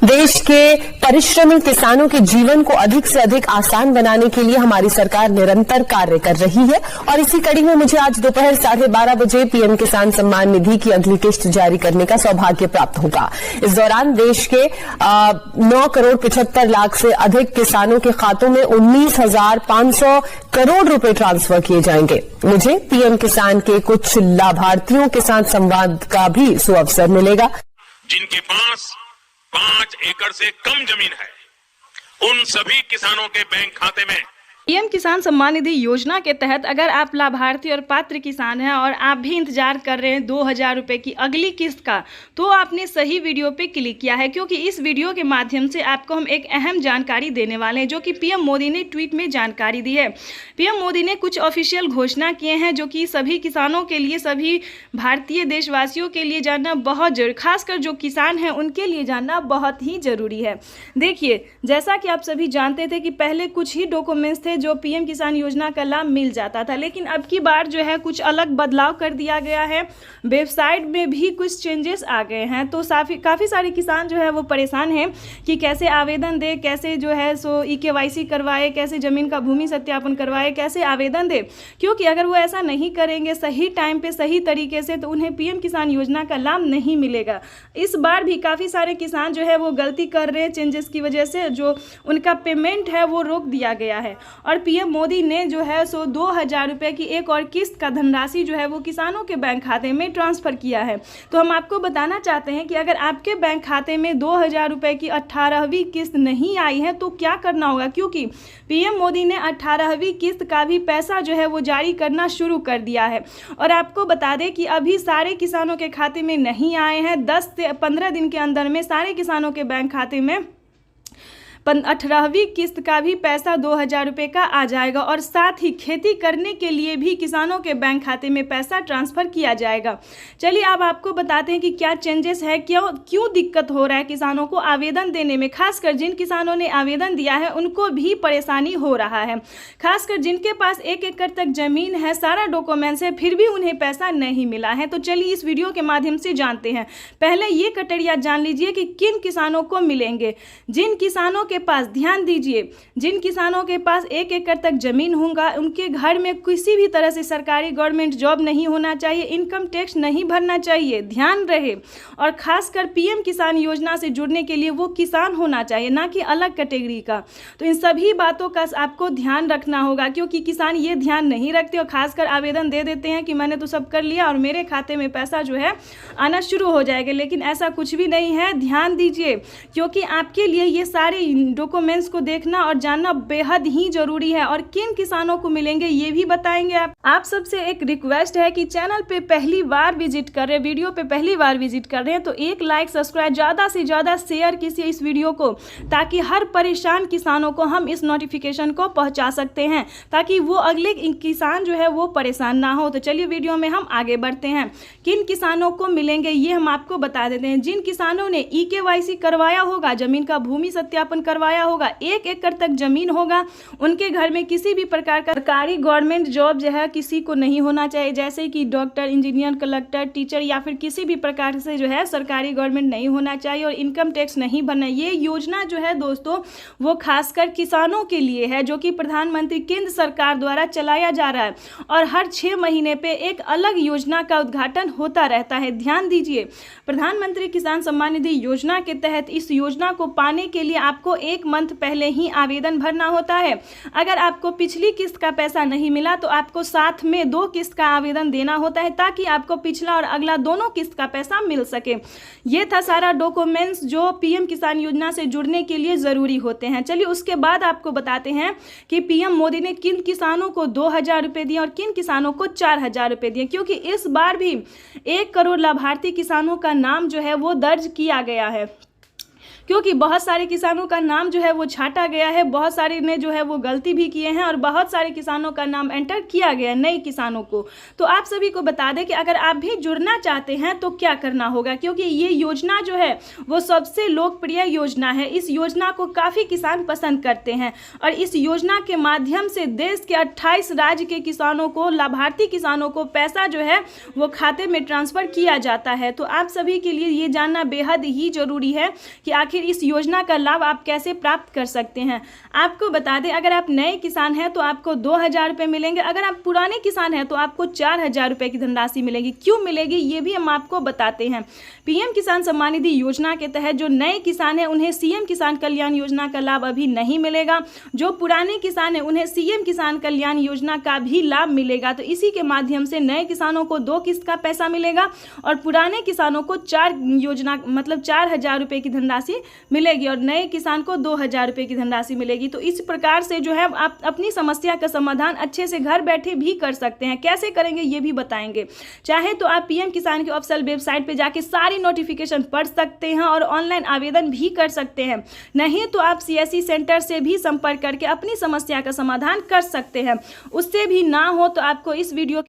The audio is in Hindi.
देश के परिश्रमी किसानों के जीवन को अधिक से अधिक आसान बनाने के लिए हमारी सरकार निरंतर कार्य कर रही है और इसी कड़ी में मुझे आज दोपहर 12:30 बजे पीएम किसान सम्मान निधि की अगली किस्त जारी करने का सौभाग्य प्राप्त होगा। इस दौरान देश के 9,75,00,000 से अधिक किसानों के खातों में 19,500 करोड़ रुपए ट्रांसफर किए जाएंगे। मुझे पीएम किसान के कुछ लाभार्थियों के साथ संवाद का भी सुअवसर मिलेगा। जिनके पास 5 एकड़ से कम जमीन है, उन सभी किसानों के बैंक खाते में पीएम किसान सम्मान निधि योजना के तहत अगर आप लाभार्थी और पात्र किसान हैं और आप भी इंतजार कर रहे हैं 2,000 रुपए की अगली किस्त का, तो आपने सही वीडियो पे क्लिक किया है, क्योंकि इस वीडियो के माध्यम से आपको हम एक अहम जानकारी देने वाले हैं, जो कि पीएम मोदी ने ट्वीट में जानकारी दी है। पीएम मोदी ने कुछ ऑफिशियल घोषणा किए हैं जो कि सभी किसानों के लिए, सभी भारतीय देशवासियों के लिए जानना बहुत जरूरी, खासकर जो किसान हैं उनके लिए जानना बहुत ही जरूरी है। देखिए, जैसा कि आप सभी जानते थे कि पहले कुछ ही डॉक्यूमेंट्स थे जो पीएम किसान योजना का लाभ मिल जाता था, लेकिन अब की बार जो है कुछ अलग बदलाव कर दिया गया है। वेबसाइट में भी कुछ चेंजेस आ गए हैं, तो काफ़ी सारे किसान जो है वो परेशान हैं कि कैसे आवेदन दे, कैसे जो है सो EKYC करवाए, कैसे ज़मीन का भूमि सत्यापन करवाए, कैसे आवेदन दे, क्योंकि अगर वो ऐसा नहीं करेंगे सही टाइम पे सही तरीके से तो उन्हें पीएम किसान योजना का लाभ नहीं मिलेगा। इस बार भी काफ़ी सारे किसान जो है वो गलती कर रहे हैं, चेंजेस की वजह से जो उनका पेमेंट है वो रोक दिया गया है और पीएम मोदी ने जो है सो 2,000 रुपये की एक और किस्त का धनराशि जो है वो किसानों के बैंक खाते में ट्रांसफ़र किया है। तो हम आपको बताना चाहते हैं कि अगर आपके बैंक खाते में 2,000 रुपये की 18वीं किस्त नहीं आई है तो क्या करना होगा, क्योंकि पीएम मोदी ने 18वीं किस्त का भी पैसा जो है वो जारी करना शुरू कर दिया है। और आपको बता दें कि अभी सारे किसानों के खाते में नहीं आए हैं। 10 से 15 दिन के अंदर में सारे किसानों के बैंक खाते में 18वीं किस्त का भी पैसा 2,000 रुपये का आ जाएगा और साथ ही खेती करने के लिए भी किसानों के बैंक खाते में पैसा ट्रांसफ़र किया जाएगा। चलिए अब आपको बताते हैं कि क्या चेंजेस है, क्यों दिक्कत हो रहा है किसानों को आवेदन देने में। खासकर जिन किसानों ने आवेदन दिया है उनको भी परेशानी हो रहा है, खासकर जिनके पास 1 एकड़ तक ज़मीन है, सारा डॉक्यूमेंट्स है, फिर भी उन्हें पैसा नहीं मिला है। तो चलिए इस वीडियो के माध्यम से जानते हैं। पहले ये कटरिया जान लीजिए कि किन किसानों को मिलेंगे। जिन किसानों के पास, ध्यान दीजिए, जिन किसानों के पास 1 एकड़ तक जमीन होगा, उनके घर में किसी भी तरह से सरकारी गवर्नमेंट जॉब नहीं होना चाहिए, इनकम टैक्स नहीं भरना चाहिए, ध्यान रहे। और खासकर पीएम किसान योजना से जुड़ने के लिए वो किसान होना चाहिए, ना कि अलग कैटेगरी का। तो इन सभी बातों का आपको ध्यान रखना होगा, क्योंकि किसान ये ध्यान नहीं रखते और खासकर आवेदन दे देते हैं कि मैंने तो सब कर लिया और मेरे खाते में पैसा जो है आना शुरू हो जाएगा, लेकिन ऐसा कुछ भी नहीं है। ध्यान दीजिए, क्योंकि आपके लिए ये सारे डॉक्यूमेंट्स को देखना और जानना बेहद ही जरूरी है। और किन किसानों को मिलेंगे ये भी बताएंगे। आप सबसे एक रिक्वेस्ट है कि चैनल पे पहली बार विजिट कर रहे हैं, वीडियो पे पहली बार विजिट कर रहे हैं, तो एक लाइक, सब्सक्राइब, ज़्यादा से ज़्यादा शेयर कीजिए इस वीडियो को, ताकि हर परेशान किसानों को हम इस नोटिफिकेशन को पहुँचा सकते हैं, ताकि वो अगले किसान जो है वो परेशान ना हो। तो चलिए वीडियो में हम आगे बढ़ते हैं। किन किसानों को मिलेंगे ये हम आपको बता देते हैं। जिन किसानों ने EKYC करवाया होगा, जमीन का भूमि सत्यापन करवाया होगा, 1 एकड़ तक जमीन होगा, उनके घर में किसी भी प्रकार का सरकारी गवर्नमेंट जॉब जो है किसी को नहीं होना चाहिए, जैसे कि डॉक्टर, इंजीनियर, कलेक्टर, टीचर या फिर किसी भी प्रकार से जो है सरकारी गवर्नमेंट नहीं होना चाहिए और इनकम टैक्स नहीं भरना। ये योजना जो है दोस्तों वो खासकर किसानों के लिए है, जो कि प्रधानमंत्री केंद्र सरकार द्वारा चलाया जा रहा है और हर 6 महीने पे एक अलग योजना का उद्घाटन होता रहता है। ध्यान दीजिए, प्रधानमंत्री किसान सम्मान निधि योजना के तहत इस योजना को पाने के लिए आपको 1 मंथ पहले ही आवेदन भरना होता है। अगर आपको पिछली किस्त का पैसा नहीं मिला तो आपको साथ में 2 किस्त का आवेदन देना होता है, ताकि आपको पिछला और अगला दोनों किस्त का पैसा मिल सके। ये था सारा डॉक्यूमेंट्स जो पीएम किसान योजना से जुड़ने के लिए ज़रूरी होते हैं। चलिए उसके बाद आपको बताते हैं कि पीएम मोदी ने किन किसानों को 2,000 रुपये दिए और किन किसानों को 4,000 रुपये दिए, क्योंकि इस बार भी 1 करोड़ लाभार्थी किसानों का नाम जो है वो दर्ज किया गया है। क्योंकि बहुत सारे किसानों का नाम जो है वो छाटा गया है, बहुत सारे ने जो है वो गलती भी किए हैं और बहुत सारे किसानों का नाम एंटर किया गया है, नए किसानों को। तो आप सभी को बता दें कि अगर आप भी जुड़ना चाहते हैं तो क्या करना होगा, क्योंकि ये योजना जो है वो सबसे लोकप्रिय योजना है। इस योजना को काफ़ी किसान पसंद करते हैं और इस योजना के माध्यम से देश के 28 राज्य के किसानों को, लाभार्थी किसानों को पैसा जो है वो खाते में ट्रांसफ़र किया जाता है। तो आप सभी के लिए ये जानना बेहद ही ज़रूरी है कि आखिर आखिर इस योजना का लाभ आप कैसे प्राप्त कर सकते हैं। आपको बता दें, अगर आप नए किसान हैं तो आपको 2,000 रुपये मिलेंगे, अगर आप पुराने किसान हैं तो आपको 4,000 रुपये की धनराशि मिलेगी। क्यों मिलेगी ये भी हम आपको बताते हैं। पीएम किसान सम्मान निधि योजना के तहत जो नए किसान हैं उन्हें सीएम किसान कल्याण योजना का लाभ अभी नहीं मिलेगा। जो पुराने किसान हैं उन्हें सीएम किसान कल्याण योजना का भी लाभ मिलेगा। तो इसी के माध्यम से नए किसानों को 2 किस्त का पैसा मिलेगा और पुराने किसानों को 4,000 रुपये की धनराशि मिलेगी और नए किसान को 2,000 रुपये की धनराशि मिलेगी। तो इस प्रकार से जो है आप अपनी समस्या का समाधान अच्छे से घर बैठे भी कर सकते हैं। कैसे करेंगे ये भी बताएंगे। चाहे तो आप पीएम किसान की ऑफिशियल वेबसाइट पे जाके सारी नोटिफिकेशन पढ़ सकते हैं और ऑनलाइन आवेदन भी कर सकते हैं। नहीं तो आप सीएससी सेंटर से भी संपर्क करके अपनी समस्या का समाधान कर सकते हैं। उससे भी ना हो तो आपको इस वीडियो